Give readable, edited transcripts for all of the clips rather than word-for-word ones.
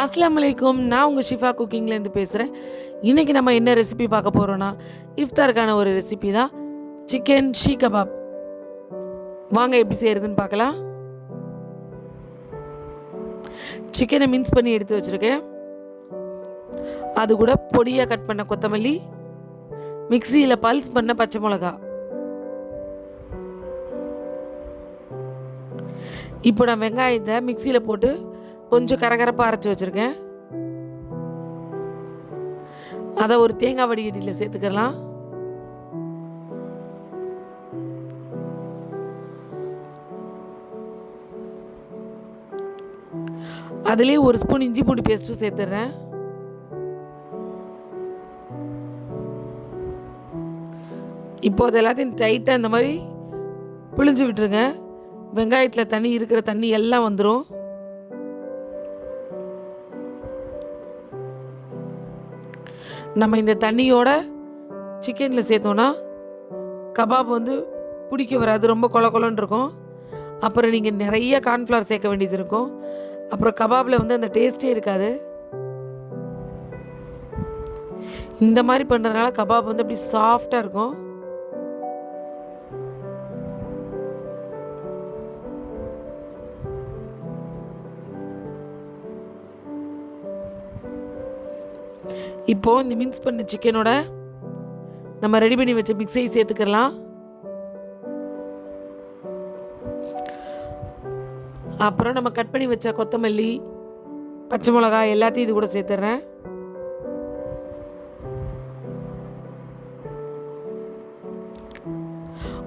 அஸ்ஸலாமு அலைக்கும். நான் உங்கள் ஷிஃபா குக்கிங்லேருந்து பேசுகிறேன். இன்றைக்கி நம்ம என்ன ரெசிபி பார்க்க போகிறோன்னா, இஃப்தாருக்கான ஒரு ரெசிபி தான் சிக்கன் ஷீ கபாப். வாங்க எப்படி செய்கிறதுன்னு பார்க்கலாம். சிக்கனை மின்ஸ் பண்ணி எடுத்து வச்சுருக்கேன். அது கூட பொடியாக கட் பண்ண கொத்தமல்லி, மிக்சியில் பல்ஸ் பண்ண பச்சை மிளகா. இப்போ நான் வெங்காயத்தை மிக்சியில் போட்டு கொஞ்சம் கரகரப்பாக அரைச்சி வச்சுருக்கேன். அதை ஒரு தேங்காய் வடிகட்டியில் சேர்த்துக்கலாம். அதுலேயே ஒரு ஸ்பூன் இஞ்சி பூண்டு பேஸ்ட்டும் சேர்த்துடுறேன். இப்போ அது எல்லாத்தையும் டைட்டாக இந்த மாதிரி பிழிஞ்சு விட்டுருங்க. வெங்காயத்தில் தண்ணி இருக்கிற தண்ணி எல்லாம் வந்துடும். நம்ம இந்த தண்ணியோட சிக்கனில் சேர்த்தோன்னா கபாப் பிடிக்க வராது, ரொம்ப கொல கொலன்னு இருக்கும். அப்புறம் நீங்கள் நிறைய கார்ன்ஃப்ளவர் சேர்க்க வேண்டியது இருக்கும். அப்புறம் கபாபில் அந்த டேஸ்ட்டே இருக்காது. இந்த மாதிரி பண்ணுறதுனால கபாப் அப்படி சாஃப்டாக இருக்கும். இப்போது இந்த மிக்ஸ் பண்ண சிக்கனோட நம்ம ரெடி பண்ணி வச்ச மிக்ஸையும் சேர்த்துக்கலாம். அப்புறம் நம்ம கட் பண்ணி வச்ச கொத்தமல்லி, பச்சை மிளகாய் எல்லாத்தையும் இது கூட சேர்த்துட்றேன்.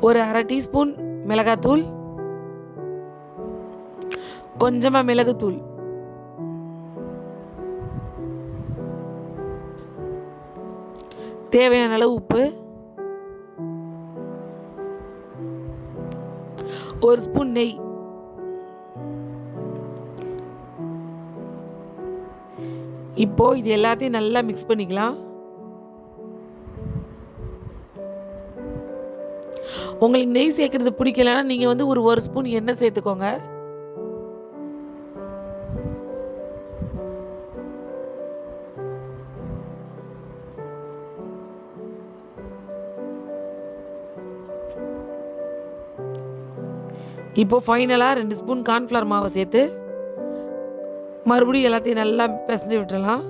ஒரு அரை டீஸ்பூன் மிளகாத்தூள், கொஞ்சமாக மிளகுத்தூள், தேவையான அளவு உப்பு, ஒரு ஸ்பூன் நெய். இப்போ இது எல்லாத்தையும் நல்லா மிக்ஸ் பண்ணிக்கலாம். உங்களுக்கு நெய் சேர்க்கறது பிடிக்கலன்னா நீங்கள் ஒரு ஸ்பூன் எண்ணெய் சேர்த்துக்கோங்க. இப்போ ஃபைனலாக 2 ஸ்பூன் கார்ன்ஃப்ளவர் மாவை சேர்த்து மறுபடியும் எல்லாத்தையும் நல்லா பிசைஞ்சு விட்டுடலாம்.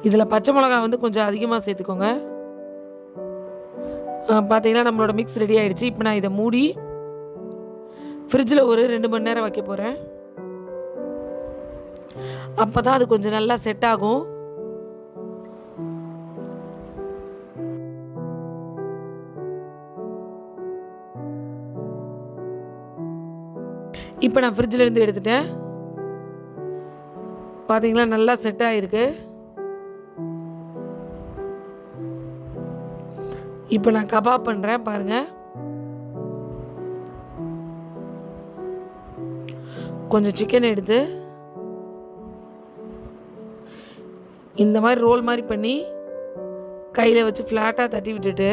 இதில் பச்சை மிளகா கொஞ்சம் அதிகமாக சேர்த்துக்கோங்க. பார்த்தீங்கன்னா நம்மளோட மிக்ஸ் ரெடி ஆகிடுச்சு. இப்போ நான் இதை மூடி ஃப்ரிட்ஜில் ஒரு 2 மணி நேரம் வைக்க போகிறேன். அப்போ தான் அது கொஞ்சம் நல்லா செட் ஆகும். இப்போ நான் ஃப்ரிட்ஜில் இருந்து எடுத்துட்டேன். பார்த்தீங்களா, நல்லா செட் ஆகிருக்கு. இப்போ நான் கபாப் பண்ணுறேன் பாருங்கள். கொஞ்சம் சிக்கன் எடுத்து இந்த மாதிரி ரோல் மாதிரி பண்ணி கையில் வச்சு ஃப்ளாட்டாக தட்டி விட்டுட்டு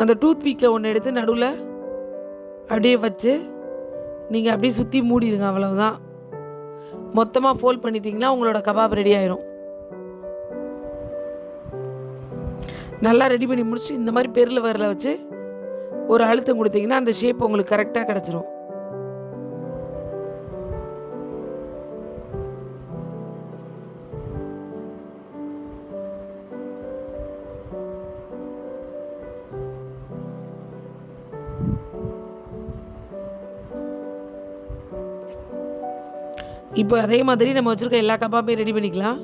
அந்த டூத் பீக்கில் ஒன்று எடுத்து நடுவில் அப்படியே வச்சு நீங்கள் அப்படியே சுற்றி மூடிடுங்க. அவ்வளவுதான். மொத்தமாக ஃபோல்ட் பண்ணிட்டீங்கன்னா உங்களோட கபாப் ரெடி ஆயிரும். நல்லா ரெடி பண்ணி முடிச்சு இந்த மாதிரி பெரில் வரல வச்சு ஒரு அழுத்தம் கொடுத்தீங்கன்னா அந்த ஷேப் உங்களுக்கு கரெக்டாக கிடச்சிரும். இப்போ அதே மாதிரி நம்ம வச்சுருக்க எல்லா கபாப்பையும் ரெடி பண்ணிக்கலாம்.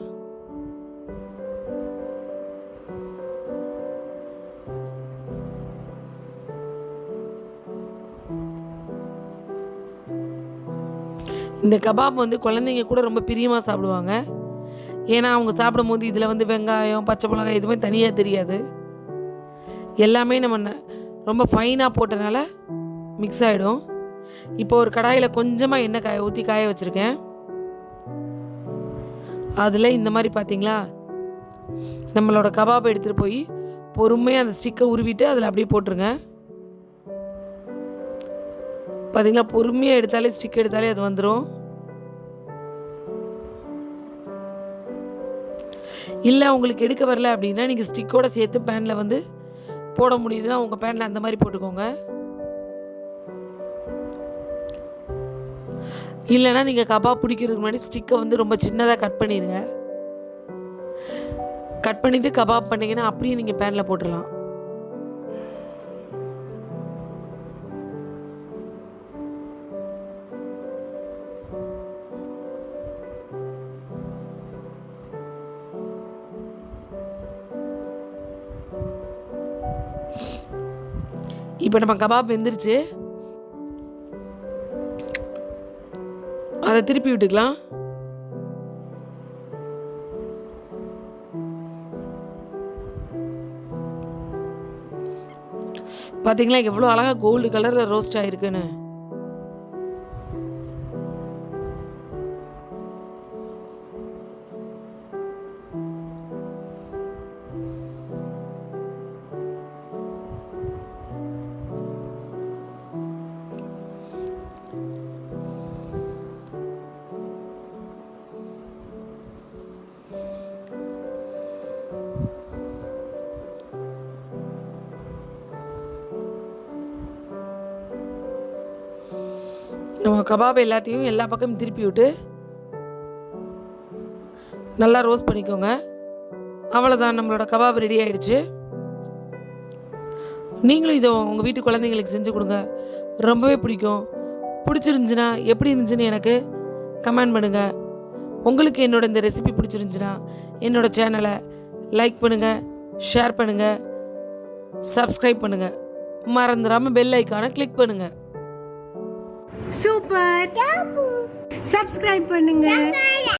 இந்த கபாப் குழந்தைங்க கூட ரொம்ப பிரியமாக சாப்பிடுவாங்க. ஏன்னா அவங்க சாப்பிடும் போது இதில் வெங்காயம், பச்சை மிளகாய் எதுவுமே தனியாக தெரியாது. எல்லாமே நம்ம ரொம்ப ஃபைனாக போட்டனால மிக்ஸ் ஆகிடும். இப்போ ஒரு கடாயில் கொஞ்சமாக எண்ணெய் ஊற்றி காய வச்சுருக்கேன். அதில் இந்த மாதிரி பார்த்தீங்களா, நம்மளோட கபாபை எடுத்துகிட்டு போய் பொறுமையாக அந்த ஸ்டிக்கை உருவிட்டு அதில் அப்படியே போட்டுருங்க. பார்த்தீங்களா, பொறுமையாக எடுத்தாலே ஸ்டிக் எடுத்தாலே அது வந்துடும். இல்லை உங்களுக்கு எடுக்க வரல அப்படின்னா நீங்கள் ஸ்டிக்கோடு சேர்த்து பேனில் வந்து போட முடியுதுன்னா உங்கள் பேனில் அந்த மாதிரி போட்டுக்கோங்க. இல்லைன்னா நீங்கள் கபாப் பிடிக்கிறதுக்கு முன்னாடி ஸ்டிக்கை வந்து ரொம்ப சின்னதாக கட் பண்ணிடுங்க. கட் பண்ணிவிட்டு கபாப் பண்ணிங்கன்னா அப்படியே நீங்கள் பேனில் போட்டுடலாம். இப்போ நம்ம கபாப் வெந்துருச்சு, அதை திருப்பி விட்டுக்கலாம். பார்த்தீங்களா எவ்வளோ அழகாக கோல்டு கலரில் ரோஸ்ட் ஆகிருக்குன்னு. நம்ம கபாப் எல்லாத்தையும் எல்லா பக்கமும் திருப்பி விட்டு நல்லா ரோஸ்ட் பண்ணிக்கோங்க. அவ்வளோதான், நம்மளோட கபாப் ரெடி ஆகிடுச்சு. நீங்களும் இதை உங்கள் வீட்டு குழந்தைங்களுக்கு செஞ்சு கொடுங்க, ரொம்பவே பிடிக்கும். பிடிச்சிருந்துச்சுன்னா எப்படி இருந்துச்சுன்னு எனக்கு கமெண்ட் பண்ணுங்கள். உங்களுக்கு என்னோட இந்த ரெசிபி பிடிச்சிருந்துச்சுன்னா என்னோடய சேனலை லைக் பண்ணுங்கள், ஷேர் பண்ணுங்கள், சப்ஸ்கிரைப் பண்ணுங்கள், மறந்துடாமல் பெல் ஐக்கானை கிளிக் பண்ணுங்கள். சூப்பர். சப்ஸ்கிரைப் பண்ணுங்க.